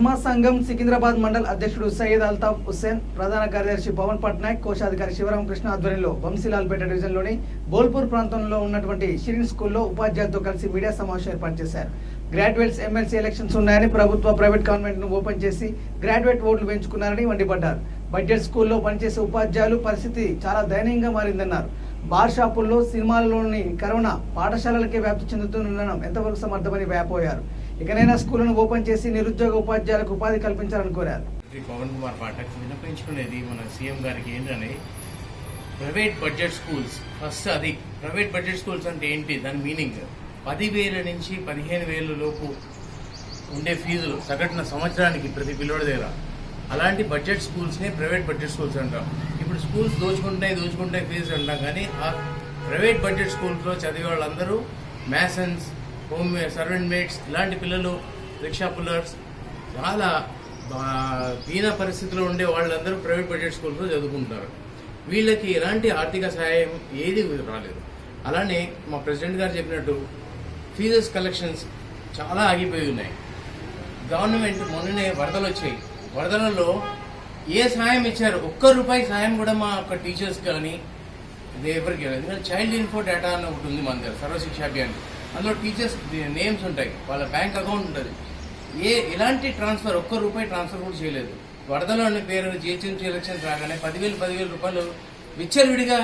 ధర్మ సంఘం సికింద్రాబాద్ మండల్ అధ్యక్షుడు సయ్యద్ అల్తాఫ్ హుస్సేన్, ప్రధాన కార్యదర్శి పవన్ పట్నాయక్, కోశాధికారి శివరామకృష్ణ ఆధ్వర్యంలో వంశీలాల్పేట డివిజన్లోని బోల్పూర్ ప్రాంతంలో ఉన్నటువంటి షిరిన్ స్కూల్లో ఉపాధ్యాయులతో కలిసి మీడియా సమావేశం ఏర్పాటు చేశారు. గ్రాడ్యుయేట్స్ ఎమ్మెల్సీ ఎలక్షన్స్ ఉన్నాయని ప్రభుత్వ ప్రైవేట్ కాన్వెంట్ ను ఓపెన్ చేసి గ్రాడ్యుయేట్ ఓట్లు పెంచుకున్నారని మండిపడ్డారు. బడ్జెట్ స్కూల్లో పనిచేసే ఉపాధ్యాయులు పరిస్థితి చాలా దయనీయంగా మారిందన్నారు. బార్ షాపుల్లో, సినిమాల్లోని కరోనా పాఠశాలలకే వ్యాప్తి చెందుతుండడం ఎంతవరకు సమర్థమని వ్యాపోయారు. ఇకనైనా స్కూళ్లను ఓపెన్ చేసి నిరుద్యోగ ఉపాధ్యాయులకు ఉపాధి కల్పించాలని కోరారు. పవన్ కుమార్ పాఠక్ విన్నపించుకునేది మన సీఎం గారికి ఏంటంటే ప్రైవేట్ బడ్జెట్ స్కూల్స్ ఫస్ట్. అది ప్రైవేట్ బడ్జెట్ స్కూల్స్ అంటే ఏంటి, దాని మీనింగ్ 10,000 నుంచి 15,000 లోపు ఉండే ఫీజులు సగటున సంవత్సరానికి ప్రతి పిల్లోడి దగ్గర. అలాంటి బడ్జెట్ స్కూల్స్ని ప్రైవేట్ బడ్జెట్ స్కూల్స్ అంటాం. ఇప్పుడు స్కూల్స్ దోచుకుంటాయి ఫీజు అంటాం, కానీ ఆ ప్రైవేట్ బడ్జెట్ స్కూల్స్లో చదివే వాళ్ళందరూ మ్యాసన్స్, హోమ్ సర్వెంట్ మేట్స్, ఇలాంటి పిల్లలు, రిక్షా పుల్లర్స్, చాలా దీన పరిస్థితిలో ఉండే వాళ్ళందరూ ప్రైవేట్ బడ్జెట్ స్కూల్స్లో చదువుకుంటున్నారు. వీళ్ళకి ఎలాంటి ఆర్థిక సహాయం ఏది రాలేదు. అలానే మా ప్రెసిడెంట్ గారు చెప్పినట్టు ఫీజెస్ కలెక్షన్స్ చాలా ఆగిపోయి ఉన్నాయి. గవర్నమెంట్ మొన్ననే వరదలు వచ్చాయి, వరదలలో ఏ సహాయం ఇచ్చారు, ₹1 సహాయం కూడా మా యొక్క టీచర్స్ కానీ ఎవరికి ఎందుకంటే చైల్డ్ ఇన్ఫో డేటా అని ఒకటి ఉంది మన దగ్గర, సర్వశిక్ష అభియాన్. అందులో టీచర్స్ నేమ్స్ ఉంటాయి, వాళ్ళ బ్యాంక్ అకౌంట్ ఉంటుంది. ఎలాంటి ట్రాన్స్ఫర్, ₹1 ట్రాన్స్ఫర్ కూడా చేయలేదు. వరదలో అనే పేరు జిహెచ్ఎంసీ ఎలక్షన్స్ రాగానే 10,000 రూపాయలు విచ్చలవిడిగా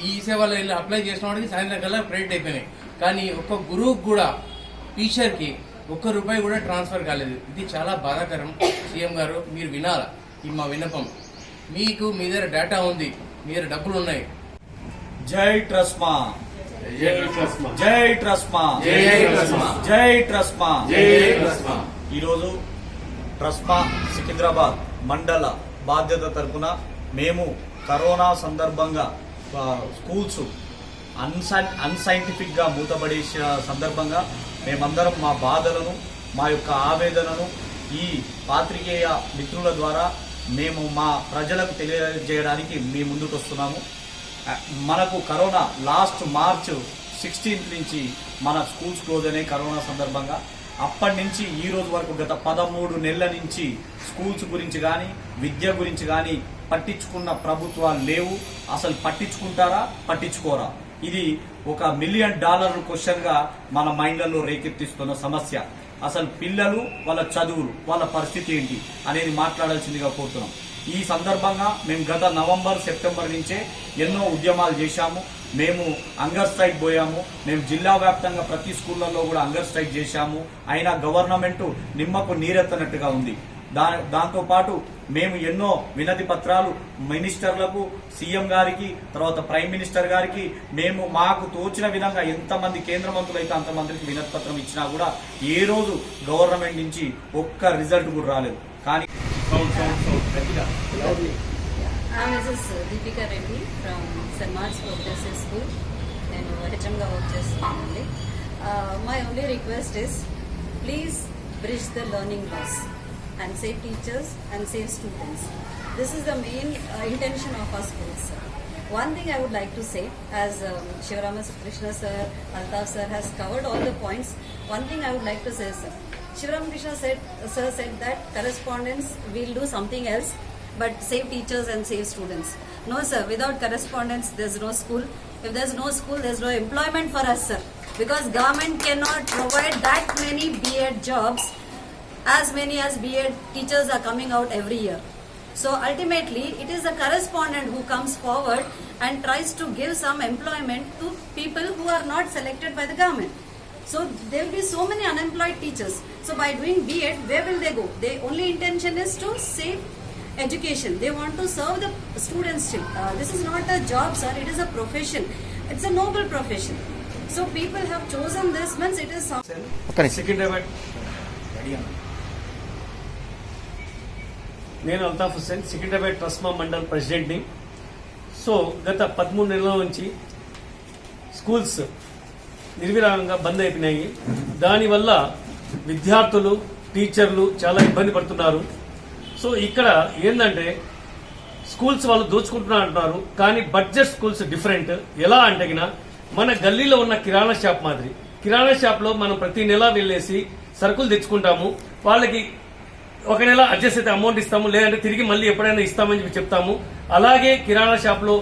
ఈ సేవలో వెళ్ళి అప్లై చేసిన వాడికి సాయంత్రం కల్లా క్రెడిట్ అయిపోయినాయి. కానీ ఒక్క గురువుకి కూడా, టీచర్కి ₹1 కూడా ట్రాన్స్ఫర్ కాలేదు. ఇది చాలా బాధాకరం. సీఎం గారు మీరు వినాలా ఈ మా విన్నపం. మీకు మీ దగ్గర డేటా ఉంది, మీ దగ్గర డబ్బులు ఉన్నాయి. జై ట్రస్మా, జై ట్రస్మా, జై ట్రస్మా, జై ట్రస్మా, జై ట్రస్మా, జై ట్రస్మా. ఈరోజు ట్రస్మా సికింద్రాబాద్ మండల బాధ్యత తరపున మేము కరోనా సందర్భంగా స్కూల్స్ అన్సైంటిఫిక్ గా మూతపడేసిన సందర్భంగా మేమందరం మా బాధలను, మా యొక్క ఆవేదనను ఈ పాత్రికేయ మిత్రుల ద్వారా మేము మా ప్రజలకు తెలియజేయడానికి మీ ముందుకు వస్తున్నాము. మనకు కరోనా లాస్ట్ మార్చ్ 16 నుంచి మన స్కూల్స్ క్లోజ్ అయినాయి కరోనా సందర్భంగా. అప్పటి నుంచి ఈ రోజు వరకు గత 13 నెలల నుంచి స్కూల్స్ గురించి కానీ, విద్య గురించి కానీ పట్టించుకున్న ప్రభుత్వాలు లేవు. అసలు పట్టించుకుంటారా, పట్టించుకోరా? ఇది ఒక $1 మిలియన్ క్వశ్చన్ గా మన మైండ్లలో రేకెత్తిస్తున్న సమస్య. అసలు పిల్లలు, వాళ్ళ చదువులు, వాళ్ళ పరిస్థితి ఏంటి అనేది మాట్లాడాల్సిందిగా కోరుతున్నాం. ఈ సందర్భంగా మేము గత నవంబర్, సెప్టెంబర్ నుంచే ఎన్నో ఉద్యమాలు చేశాము. మేము హంగర్ స్ట్రైక్ పోయాము. మేము జిల్లా వ్యాప్తంగా ప్రతి స్కూళ్లలో కూడా హంగర్ స్ట్రైక్ చేశాము. అయినా గవర్నమెంట్ నిమ్మకు నీరెత్తనట్టుగా ఉంది. దాంతో పాటు మేము ఎన్నో వినతి పత్రాలు మినిస్టర్లకు, సీఎం గారికి, తర్వాత ప్రైమ్ మినిస్టర్ గారికి మేము మాకు తోచిన విధంగా ఎంతమంది కేంద్ర మంత్రులు అయితే అంతమందికి వినతి పత్రం ఇచ్చినా కూడా ఏ రోజు గవర్నమెంట్ నుంచి ఒక్క రిజల్ట్ కూడా రాలేదు. కానీ Deepika Reddy from Saint Mark's Progressive School. నేను హెచ్ఎంగా వర్క్ చేస్తున్నానండి. My only request is please bridge the learning loss and save teachers and save students. This is the main intention of our schools. One thing I would like to say, as Shivarakrishna sir, Altaf sir has covered all the points. One thing I would like to say, sir. Shivarakrishna sir said that correspondence will do something else, but save teachers and save students. No sir, without correspondence there's no school. If there's no school, there's no employment for us, sir. Because government cannot provide that many B.Ed jobs. As many as B.Ed teachers are coming out every year. So ultimately, it is the correspondent who comes forward and tries to give some employment to people who are not selected by the government. So there will be so many unemployed teachers. So by doing B.Ed, where will they go? Their only intention is to save education. They want to serve the students. This is not a job, sir. It is a profession. It's a noble profession. So people have chosen this means it is something. Secunderabad నేను Altaf Hussain, Secunderabad TRSMA mandal ప్రెసిడెంట్ని. So గత 13 నెలల నుంచి schools నిర్విరామంగా బంద్ అయిపోయినాయి. దానివల్ల విద్యార్థులు, టీచర్లు చాలా ఇబ్బంది పడుతున్నారు. సో ఇక్కడ ఏంటంటే స్కూల్స్ వాళ్ళు దోచుకుంటున్నారు అంటున్నారు, కానీ బడ్జెట్ స్కూల్స్ డిఫరెంట్. ఎలా అంటే మన గల్లీలో ఉన్న కిరాణా షాప్ మాదిరి. కిరాణా షాప్లో మనం ప్రతి నెల వెళ్ళేసి సరుకులు తెచ్చుకుంటాము. వాళ్ళకి ఒక నెల అడ్జస్ట్ అయితే అమౌంట్ ఇస్తాము, లేదంటే తిరిగి మళ్ళీ ఎప్పుడైనా ఇస్తామని చెప్పి చెప్తాము. అలాగే కిరాణా షాప్లో